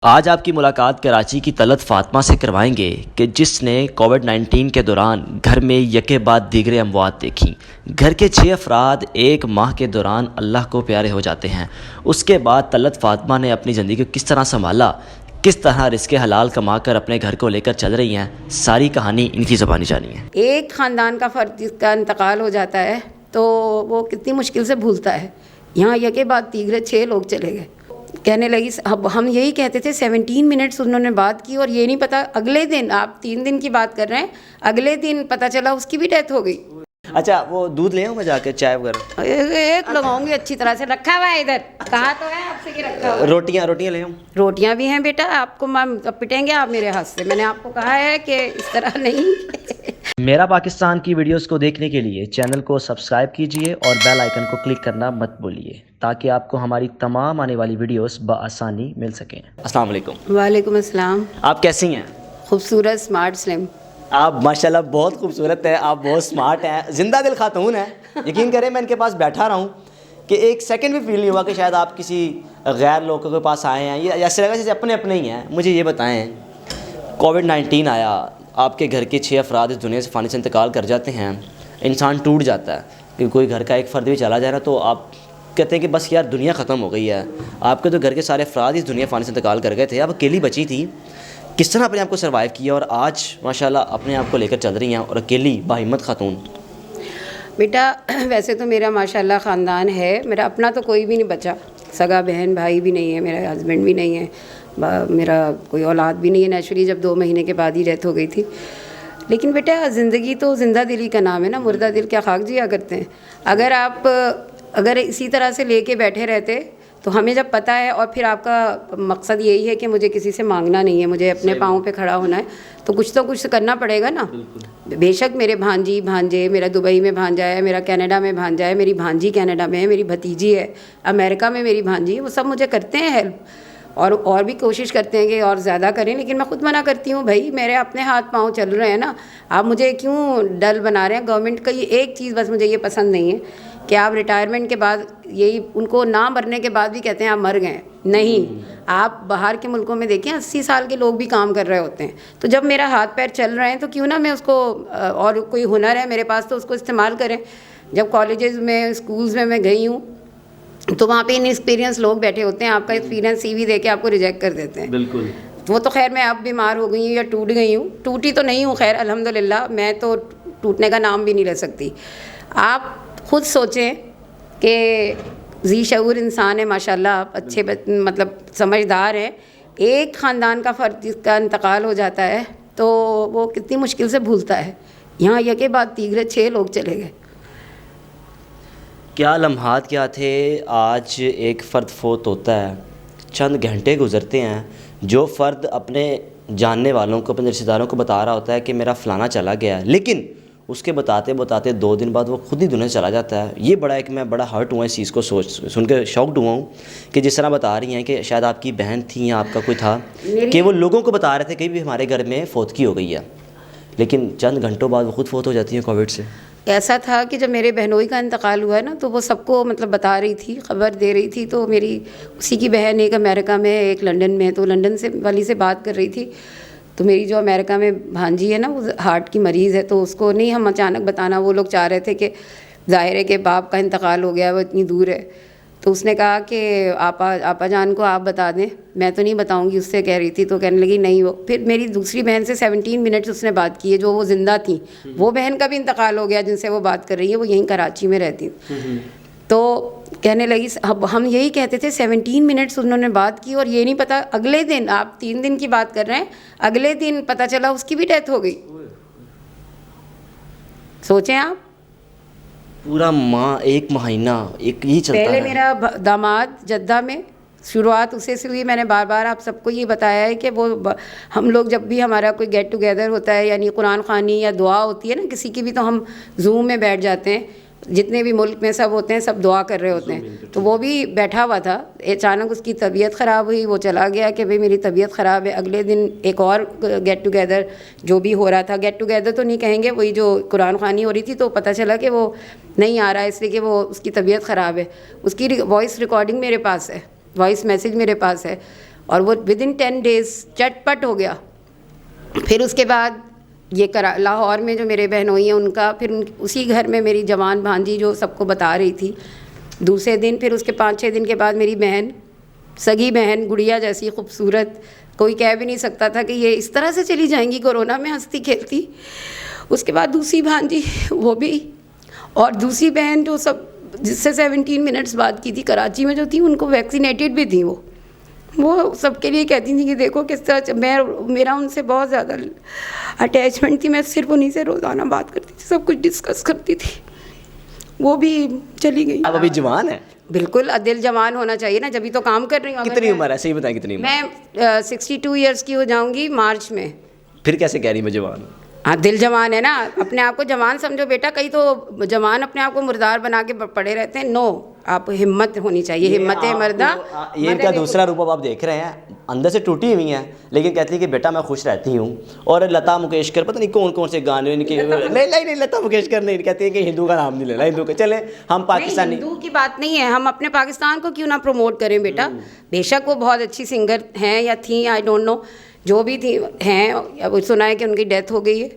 आज आपकी मुलाकात कराची की तलत फातिमा से करवाएंगे कि जिसने कोविड-19 के दौरान घर में यके बाद दीगरे अमवात देखी। घर के 6 अफराद एक माह के दौरान अल्लाह को प्यारे हो जाते हैं। उसके बाद तलत फातिमा ने अपनी ज़िंदगी को किस तरह संभाला, किस तरह रिज़्क़े हलाल कमा कर अपने घर को लेकर चल रही हैं, सारी कहानी इनकी ज़बानी जानिए। एक ख़ानदान का फ़र्द का इंतकाल हो जाता है तो वो कितनी मुश्किल से भूलता है। यहाँ यके बाद दीगरे 6 लोग चले गए। कहने लगी अब हम यही कहते थे 17 मिनट्स उन्होंने बात की और ये नहीं पता अगले दिन, आप 3 दिन की बात कर रहे हैं, अगले दिन पता चला उसकी भी डेथ हो गई। अच्छा, वो दूध ले आऊँ मैं जाकर, चाय वगैरह? एक लगाऊंगी अच्छी तरह से, रखा हुआ है इधर, कहा तो है आपसे कि रखा हुआ। रोटियाँ ले आऊँ? रोटियाँ भी हैं बेटा, आपको पिटेंगे आप मेरे हाथ से। मैंने आपको कहा है कि इस तरह नहीं। मेरा पाकिस्तान की वीडियोस को देखने के लिए चैनल को सब्सक्राइब कीजिए और बेल आइकन को क्लिक करना मत भूलिए ताकि आपको हमारी तमाम आने वाली वीडियोस बआसानी मिल सकें। अस्सलाम वालेकुम। वालेकुम अस्सलाम। आप कैसी हैं? खूबसूरत, स्मार्ट, स्लिम। आप माशाल्लाह बहुत खूबसूरत है, आप बहुत स्मार्ट हैं, जिंदा दिल खातून है। यकीन करें मैं इनके पास बैठा रहा हूँ कि एक सेकंड भी फील नहीं हुआ कि शायद आप किसी गैर लोगों के पास आए हैं। ये ऐसे लगा जैसे अपने अपने ही हैं। मुझे ये बताएं, कोविड-19 आया, आपके घर के 6 अफराद इस दुनिया से फ़ानी से इंतकाल कर जाते हैं, इंसान टूट जाता है कि कोई घर का एक फ़र्द भी चला जाए ना तो आप कहते हैं कि बस यार दुनिया ख़त्म हो गई है। आपके तो घर के सारे अफराद इस दुनिया फ़ानी से इंतकाल कर गए थे, आप अकेली बची थी। किस तरह अपने आप को सर्वाइव किया और आज माशाल्लाह अपने आप को लेकर चल रही हैं और अकेली बाहिम्मत खातून? बेटा वैसे तो मेरा माशाल्लाह ख़ानदान है, मेरा अपना तो कोई भी नहीं बचा, सगा बहन भाई भी नहीं है, मेरा हस्बैंड भी नहीं है, मेरा कोई औलाद भी नहीं है। नेचुरली जब 2 महीने के बाद ही डेथ हो गई थी। लेकिन बेटा ज़िंदगी तो जिंदा दिली का नाम है ना, मुर्दा दिल क्या खाक जिया करते हैं। अगर इसी तरह से लेके बैठे रहते तो हमें जब पता है और फिर आपका मकसद यही है कि मुझे किसी से मांगना नहीं है, मुझे अपने पाँव पे खड़ा होना है, तो कुछ करना पड़ेगा ना। बेशक मेरे भांजी भांजे, मेरा दुबई में भांजा है, मेरा कनाडा में भांजा है, मेरी भांजी कनाडा में है, मेरी भतीजी है अमेरिका में, मेरी भांजी है, वो सब मुझे करते हैं हेल्प और भी कोशिश करते हैं कि और ज़्यादा करें। लेकिन मैं खुद मना करती हूँ, भाई मेरे अपने हाथ पाँव चल रहे हैं ना, आप मुझे क्यों डल बना रहे हैं। गवर्नमेंट का ये एक चीज़ बस मुझे ये पसंद नहीं है कि आप रिटायरमेंट के बाद यही उनको ना मरने के बाद भी कहते हैं आप मर गए। नहीं, आप बाहर के मुल्कों में देखें 80 साल के लोग भी काम कर रहे होते हैं। तो जब मेरा हाथ पैर चल रहे हैं तो क्यों ना मैं उसको, और कोई हुनर है मेरे पास तो उसको इस्तेमाल करें। जब कॉलेजेस में, स्कूल्स में मैं गई हूँ तो वहाँ पे इनएक्सपीरियंस लोग बैठे होते हैं, आपका एक्सपीरियंस CV दे के आपको रिजेक्ट कर देते हैं। बिल्कुल। वो तो खैर मैं अब बीमार हो गई हूँ या टूट गई हूँ, टूटी तो नहीं हूँ खैर अल्हम्दुलिल्लाह, मैं तो टूटने का नाम भी नहीं ले सकती। आप खुद सोचें कि जी शऊर इंसान है माशाल्लाह, अच्छे मतलब समझदार है। एक ख़ानदान का फ़र्द का इंतकाल हो जाता है तो वो कितनी मुश्किल से भूलता है। यहाँ यके बाद दीगरे 6 लोग चले गए। क्या लम्हात क्या थे। आज एक फ़र्द फोत होता है, चंद घंटे गुजरते हैं, जो फ़र्द अपने जानने वालों को, अपने रिश्तेदारों को बता रहा होता है कि मेरा फ़लाना चला गया है, लेकिन उसके बताते बताते 2 दिन बाद वो खुद ही दुनिया से चला जाता है। ये बड़ा मैं बड़ा हर्ट हुआ इस चीज़ को सुन के, शॉक्ड हुआ हूँ कि जिस तरह बता रही हैं कि शायद आपकी बहन थी या आपका कोई था कि वो लोगों को बता रहे थे कि भी हमारे घर में फौतगी हो गई है, लेकिन चंद घंटों बाद वो खुद फौत हो जाती है कोविड से। ऐसा था कि जब मेरे बहनोई का इंतकाल हुआ है ना तो वो सबको मतलब बता रही थी, ख़बर दे रही थी। तो मेरी उसी की बहन एक अमेरिका में है, एक लंदन में है, तो लंदन से वाली से बात कर रही थी। तो मेरी जो अमेरिका में भांजी है ना, वो हार्ट की मरीज़ है, तो उसको नहीं हम अचानक बताना, वो लोग चाह रहे थे कि ज़ाहिर है कि बाप का इंतकाल हो गया, वो इतनी दूर है। तो उसने कहा कि आपा जान को आप बता दें, मैं तो नहीं बताऊंगी, उससे कह रही थी। तो कहने लगी नहीं। वो फिर मेरी दूसरी बहन से 17 मिनट्स उसने बात की है, जो वो ज़िंदा थी। वो बहन का भी इंतकाल हो गया जिनसे वो बात कर रही है, वो यहीं कराची में रहती। तो कहने लगी अब हम यही कहते थे 17 मिनट्स उन्होंने बात की और ये नहीं पता अगले दिन, आप 3 दिन की बात कर रहे हैं, अगले दिन पता चला उसकी भी डेथ हो गई। सोचें आप, पूरा एक महीना एक ही चलता है। पहले मेरा दामाद जद्दा में, शुरुआत उसे से हुई। मैंने बार बार आप सबको ये बताया है कि वो हम लोग जब भी हमारा कोई गेट टुगेदर होता है, यानी कुरान ख़ानी या दुआ होती है ना किसी की भी, तो हम जूम में बैठ जाते हैं, जितने भी मुल्क में सब होते हैं, सब दुआ कर रहे होते हैं। तो वो भी बैठा हुआ था, अचानक उसकी तबीयत ख़राब हुई, वो चला गया कि भाई मेरी तबीयत ख़राब है। अगले दिन एक और गेट टुगेदर जो भी हो रहा था, गेट टुगेदर तो नहीं कहेंगे, वही जो कुरान ख़ानी हो रही थी, तो पता चला कि वो नहीं आ रहा है इसलिए कि वो उसकी तबीयत ख़राब है। उसकी वॉइस रिकॉर्डिंग मेरे पास है, वॉइस मैसेज मेरे पास है। और वो विदिन 10 डेज़ चटपट हो गया। फिर उसके बाद ये लाहौर में जो मेरे बहनोई हैं उनका, फिर उसी घर में मेरी जवान भांजी जो सबको बता रही थी, दूसरे दिन फिर उसके 5-6 दिन के बाद मेरी बहन, सगी बहन, गुड़िया जैसी खूबसूरत, कोई कह भी नहीं सकता था कि ये इस तरह से चली जाएंगी कोरोना में हंसती खेलती। उसके बाद दूसरी भांजी वो भी, और दूसरी बहन जो सब जिससे 17 मिनट्स बाद की थी कराची में जो थी, उनको वैक्सीनेटेड भी थी। वो सबके लिए कहती थी कि देखो किस तरह मेरा उनसे बहुत ज़्यादा अटैचमेंट थी। मैं सिर्फ उन्हीं से रोज़ाना बात करती थी, सब कुछ डिस्कस करती थी। वो भी चली गई। अब अभी जवान है? बिल्कुल, दिल जवान होना चाहिए ना, जब तो काम कर रही हूँ। कितनी उम्र है, सही बताएं कितनी उम्र? मैं 62 ईयर्स की हो जाऊँगी मार्च में। फिर कैसे कह रही मैं जवान? हाँ, दिल जवान है ना, अपने आप को जवान समझो बेटा। कई तो जवान अपने आप को मुर्दार बना के पड़े रहते हैं। नो, आप हिम्मत होनी चाहिए, हिम्मत है मर्दा। ये इनका दूसरा रूप अब आप देख रहे हैं, अंदर से टूटी हुई हैं लेकिन कहती है कि बेटा मैं खुश रहती हूँ। और लता मंगेशकर, पता नहीं कौन कौन से गाने इनके, नहीं लता मंगेशकर नहीं, कहती है कि हिंदू का नाम नहीं लेना, हिंदू का चले, हम पाकिस्तानी। हिंदू की बात नहीं है, हम अपने पाकिस्तान को क्यों ना प्रमोट करें बेटा। बेशक वो बहुत अच्छी सिंगर हैं या थी, आई डोंट नो, जो भी थी हैं। अब सुना है कि उनकी डेथ हो गई है,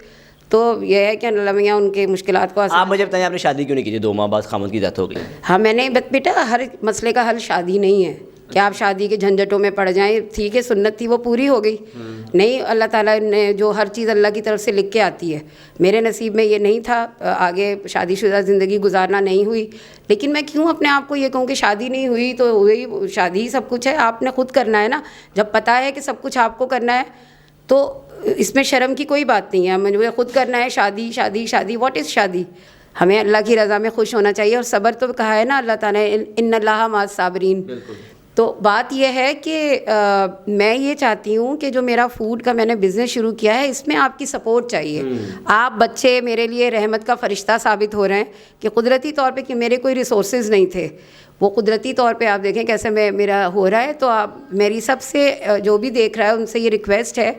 तो यह है कि अल्लाह मियां उनके मुश्किलात को आप मुझे बताइए, आपने शादी क्यों नहीं की? 2 माह बाद खामद की डेथ हो गई। हाँ, मैंने बेटा, हर मसले का हल शादी नहीं है कि आप शादी के झंझटों में पड़ जाएं। ठीक है, सुन्नत थी वो पूरी हो गई। नहीं, अल्लाह ताला ने जो हर चीज़ अल्लाह की तरफ से लिख के आती है, मेरे नसीब में ये नहीं था। आगे शादीशुदा ज़िंदगी गुजारना नहीं हुई। लेकिन मैं क्यों अपने आप को ये कहूँ कि शादी नहीं हुई तो हुई, शादी ही सब कुछ है। आपने खुद करना है ना, जब पता है कि सब कुछ आपको करना है तो इसमें शर्म की कोई बात नहीं है। मुझे खुद करना है शादी शादी शादी। व्हाट इज़ शादी? हमें अल्लाह की रज़ा में खुश होना चाहिए। और सब्र तो कहा है ना अल्लाह ताला ने, इन्नल्लाह मास साबिरीन। तो बात यह है कि मैं ये चाहती हूँ कि जो मेरा फूड का मैंने बिज़नेस शुरू किया है, इसमें आपकी सपोर्ट चाहिए। आप बच्चे मेरे लिए रहमत का फ़रिश्ता साबित हो रहे हैं कि कुदरती तौर पे, कि मेरे कोई रिसोर्सेज नहीं थे, वो कुदरती तौर पे आप देखें कैसे मेरा हो रहा है। तो आप मेरी सबसे, जो भी देख रहा है उनसे ये रिक्वेस्ट है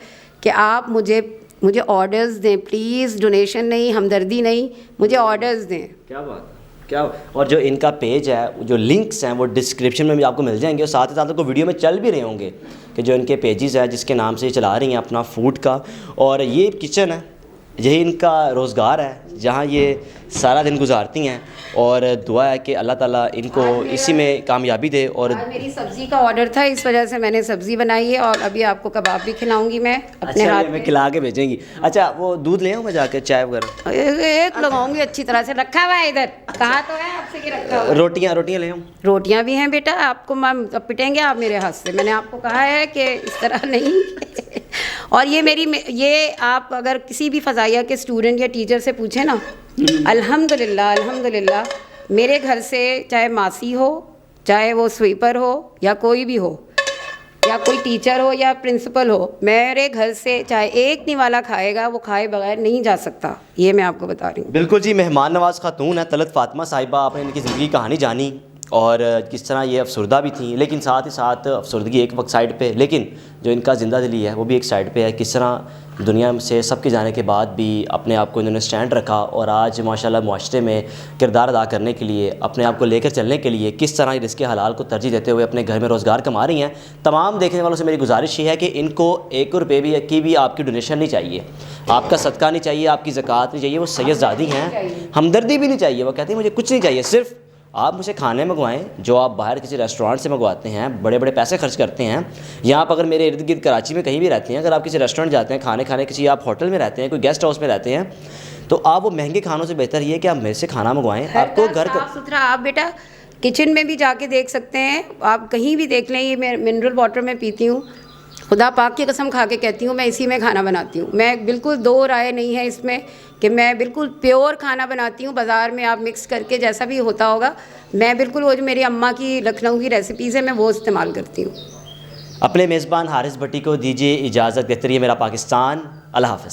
कि आप मुझे ऑर्डर्स दें प्लीज़। डोनेशन नहीं, हमदर्दी नहीं, मुझे ऑर्डर्स दें। क्या बात, क्या। और जो इनका पेज है, जो लिंक्स हैं वो डिस्क्रिप्शन में भी आपको मिल जाएंगे। और साथ ही साथ आपको वीडियो में चल भी रहे होंगे कि जो इनके पेजेस हैं जिसके नाम से चला रही हैं अपना फूड का। और ये किचन है, यही इनका रोज़गार है जहाँ ये सारा दिन गुजारती हैं। और दुआ है कि अल्लाह ताला इनको इसी में कामयाबी दे। और मेरी सब्ज़ी का ऑर्डर था, इस वजह से मैंने सब्ज़ी बनाई है। और अभी आपको कबाब भी खिलाऊंगी मैं अपने हाथ में खिला के भेजेंगी। अच्छा, वो दूध ले आऊँ मैं जाकर, चाय वगैरह? एक लगाऊंगी अच्छी तरह से। रखा हुआ है इधर, कहा तो है आपसे कि रखा हुआ। रोटियाँ ले आऊँ? रोटियाँ भी हैं बेटा, आपको पिटेंगे आप मेरे हाथ से। मैंने आपको कहा है कि इस तरह नहीं। और ये आप अगर किसी भी फ़ज़ाइया के स्टूडेंट या टीचर से पूछे ना, अल्हम्दुलिल्लाह मेरे घर से, चाहे मासी हो, चाहे वो स्वीपर हो या कोई भी हो, या कोई टीचर हो या प्रिंसिपल हो, मेरे घर से चाहे एक निवाला खाएगा, वो खाए बगैर नहीं जा सकता। ये मैं आपको बता रही हूँ। बिल्कुल जी, मेहमान नवाज़ खातून है तलत फ़ातिमा साहिबा। आपने इनकी ज़िंदगी कहानी जानी और किस तरह ये अफसरदा भी थी, लेकिन साथ ही साथ अफसरदगी एक वक्त साइड पे, लेकिन जो इनका ज़िंदा दिली है वो भी एक साइड पे है। किस तरह दुनिया से सबके जाने के बाद भी अपने आप को इन्होंने स्टैंड रखा और आज माशाल्लाह मुआशरे में किरदार अदा करने के लिए, अपने आप को लेकर चलने के लिए किस तरह रिज़्क़े हलाल को तरजीह देते हुए अपने घर में रोज़गार कमा रही हैं। तमाम देखने वालों से मेरी गुजारिश ये है कि इनको 1 रुपये की भी आपकी डोनेशन नहीं चाहिए, आपका सदका नहीं चाहिए, आपकी ज़कात नहीं चाहिए। वो सैयदज़ादी हैं, हमदर्दी भी नहीं चाहिए। वो कहती हैं मुझे कुछ नहीं चाहिए, सिर्फ़ आप मुझे खाने मंगवाएं जो आप बाहर किसी रेस्टोरेंट से मंगवाते हैं, बड़े बड़े पैसे खर्च करते हैं। यहाँ आप अगर मेरे इर्द गिर्द कराची में कहीं भी रहते हैं, अगर आप किसी रेस्टोरेंट जाते हैं खाने किसी आप होटल में रहते हैं, कोई गेस्ट हाउस में रहते हैं, तो आप वो महंगे खानों से बेहतर ये कि आप मेरे से खाना मंगवाएं। आपको घर का साफ सुथरा, आप बेटा किचन में भी जाके देख सकते हैं, आप कहीं भी देख लें। ये मैं मिनरल वाटर में पीती हूँ, खुदा पाक की कसम खा के कहती हूँ, मैं इसी में खाना बनाती हूँ। मैं बिल्कुल 2 राय नहीं है इसमें कि मैं बिल्कुल प्योर खाना बनाती हूँ। बाज़ार में आप मिक्स करके जैसा भी होता होगा, मैं बिल्कुल वो जो मेरी अम्मा की लखनऊ की रेसिपीज़ है मैं वो इस्तेमाल करती हूँ। अपने मेज़बान हारिस भट्टी को दीजिए इजाज़त। बेहतर ये मेरा पाकिस्तान। अल्लाह हाफ़िज़।